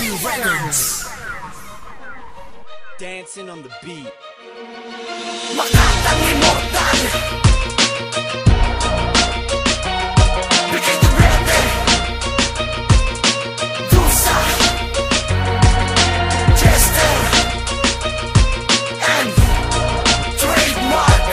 Records. Dancing on the beat. Makatang immortal. Bigay the rete. Dusa. Chester. And trademark.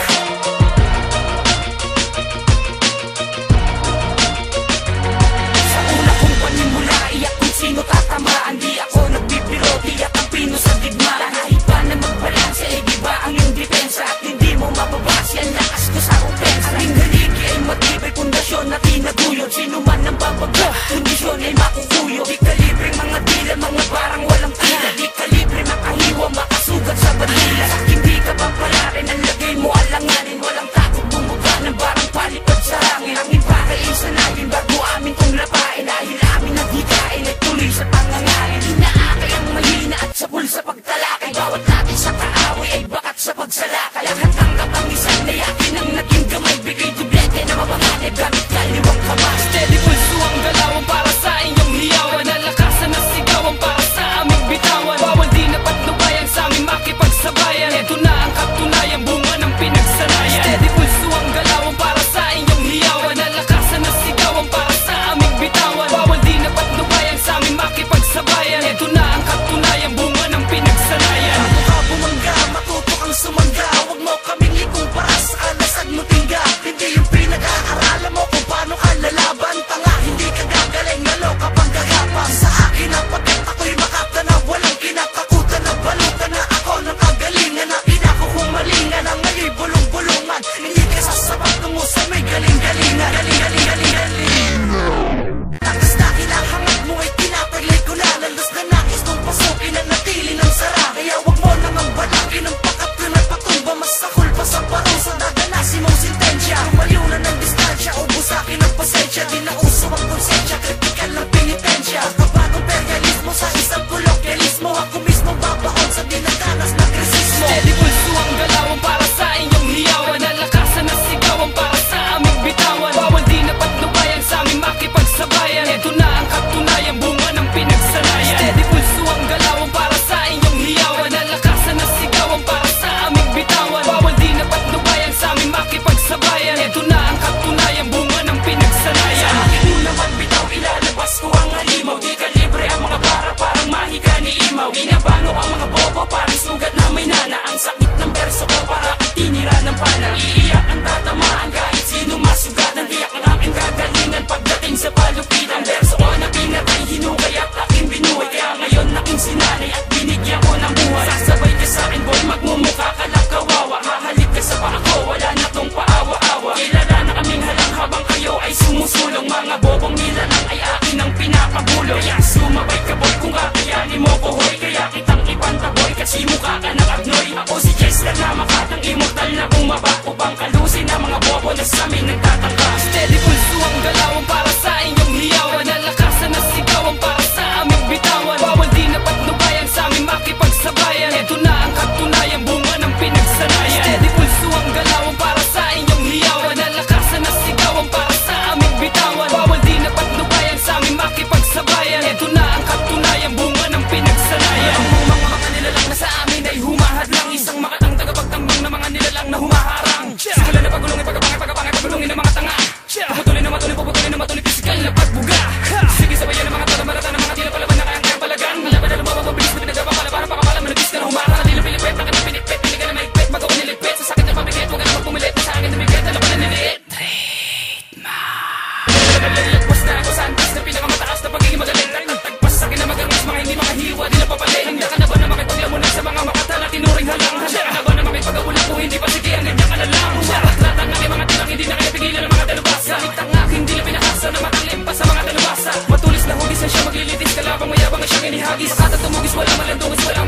Sa una kong panimula, iyak kung sino tatamaan. Di ako nagbibiro, tiyak ang pino sa digma. Kahit pa na magbalanse, eh di ba ang iyong depensa? At hindi mo mababasi ang lakas ko sa opensa. Ating haligi ay matibay pundasyon na tinaguyod. Sino man ang babaga, kondisyon ay makukuyo. Di kalibreng mga dila, mga barang walang tila. Di kalibre makahiwa, makasugat sa bandila. Hindi ka ba palarin, ang lagay mo alanganin. Walang takot bumuga ng barang palipad sa hangin. Ang iba ay isanayin bago amin kong lapain. Dahil amin naghikain ay tuloy sa pangangain. Inaakay ang mahina at sapul sa pagtalakay. Bawat natin sa kaaway ay bakat sa pagsalakay. Lahat ang kapangisan na yakin ang naging kamay. Bigay dublete na mapanganib gamit kaliwang kamay. Steady pulso ang galawan para sa inyong hiyawan. Nalakasan na sigawan para sa aming bitawan. Bawal di na patnubayan sa aming makipagsabayan. Ito na ang katunayan, bunga ng pinagsanayan. Steady pulso ang galawan para sa inyong hiyawan. Nalakasan na sigawan para sa aming bitawan. Bawal di na patnubayan sa aming makipagsabayan. Ito na ang katunayan, bunga ng pinagsanayan. Bago ka bumangga, matuto kang sumangga. Huwag mo kaming ikumpara sa kalasag mo tingga. Hindi yung pinag-aaralan mo kung paano ka lalaban. Tanga, hindi ka gagaling, naloka pang gagapang. Sa akin ang patent, ako'y makata na walang kinatakutan. Na balutan na ako ng kagalingan. Na pinakukumalingan ang ngayon bulong-bulungan. Hindi ka sasapat kung sa may galing-galingan. Galing-galing-galing-galing. Takas na kinahangat mo ay tinataglay ko na. Landas na nais nung pasukin ang natili ng sara. Kaya wag mo nang ang balagin ang pakat ko na patumba. Mas sakul pa sa parusa, dadanasin mong sintensya. Tumayo na ng distansya, ubus akin ang pasensya. Di na uso ang konsensya, kritikal ng penitensya. Kapagong perialismo sa isang kolokyalismo. Ako mismo babaon sa dinadanas na krisismo. Steady pulso ang galawan para sa inyong hiyawan. Nalakasan na sigawan para sa aming bitawan. Bawal di na patnubayan sa aming makipagsabayan. Ito na ang katunayan, bunga ng pinagsanayan. Steady pulso ang galawan para sa inyong hiyawan. Nalakasan na sigawan para sa aming bitawan. Bawal di na patnubayan sa aming makipagsabayan. Ito na ang katunayan, bunga ng pinagsanayan. Sa akin mo naman bitaw, ilalabas ko ang halimaw. Di kalibre ang mga bara, parang mahiga ni Imaw. Inabano ang mga bobo, parang sugat na may nana. Ang sakit ng berso ko, para tinira ng pana. Iiyak ang tatamaan, kahit sino masugatan. Tiyak ang aking gagalingan pagdating sa palupitan. Berso ko na pinatay, hinukay at aking binuhay. Kaya ngayon aking sinanay at binigyan ko ng buhay. Sasabay ka sa akin boy, magmumukha ka lang kawawa. Hahalik ka sa paa ko, wala na tong paawa-awa. Kilala na kaming halang habang kayo ay sumusulong. Mga bobong nilalang ay akin ang pinapabulong. Kaya sumabay ka boy kung kakayanin mo ko hoy. Kaya kitang ipantaboy kasi mukha ka ng agnoy. Ako si Chester na makatang immortal na bumaba. Upang kalusin na mga bobo na sa amin nagtatangka. Steady pulso ang galawan para sa inyong hiyawan. Nalakasan na sigawan para sa aming bitawan. Bawal di na patnubayan sa aming makipagsabayan. Ito na ang katunayan, bunga ng pinagsanayan. Steady pulso ang galawan para sa inyong hiyawan. Nalakasan na sigawan para sa aming bitawan. Bawal di na patnubayan sa aming makipagsabayan. Ito na ang katunayan, bunga ng pinagsanayan. Ang mga nilalang na sa amin ay humahad lang. Isang makatang tagapagtambang na mga nilalang na humaharang. Simulan na pagulungin, pagpapangay, pagulungin ng mga tanga. Puputulin na matuloy, pisikal na pagbuga. Sige sabayan ng mga tatamarata ng mga tila palaban na kayang palagan. Malaban na lumabang mabilis na pinagabang pala para pakapala. Managis ka na humara, kanila pilipet, na kanila pinipet. Pili ka na maigpet, bago ko nilipet. Sa sakit na pabigit, huwag ka na magpumilit. Sa akin na bigit, alam na niliit. Nalagpas na ako sa antas na pinakamataas na pagiging magaling. Nagtagpas sa akin na magangas, mga hindi makahiwa, di na papalit. Handa ka na ba na makipaglamunan sa mga makata na tinuring halang? Handa ka na ba na makipag-abulan kung hindi pa sige ang ganyan ka na lang? Lahat ang aking mga tilang hindi na kaya pigilan ng mga talubasa. Kahit ang aking dila pinakasa na matalim pa sa mga talubasa. Matulis na hugis na siya maglilitis, kalabang mayabang na siyang inihagis. Makata tumugis, wala malandungis, wala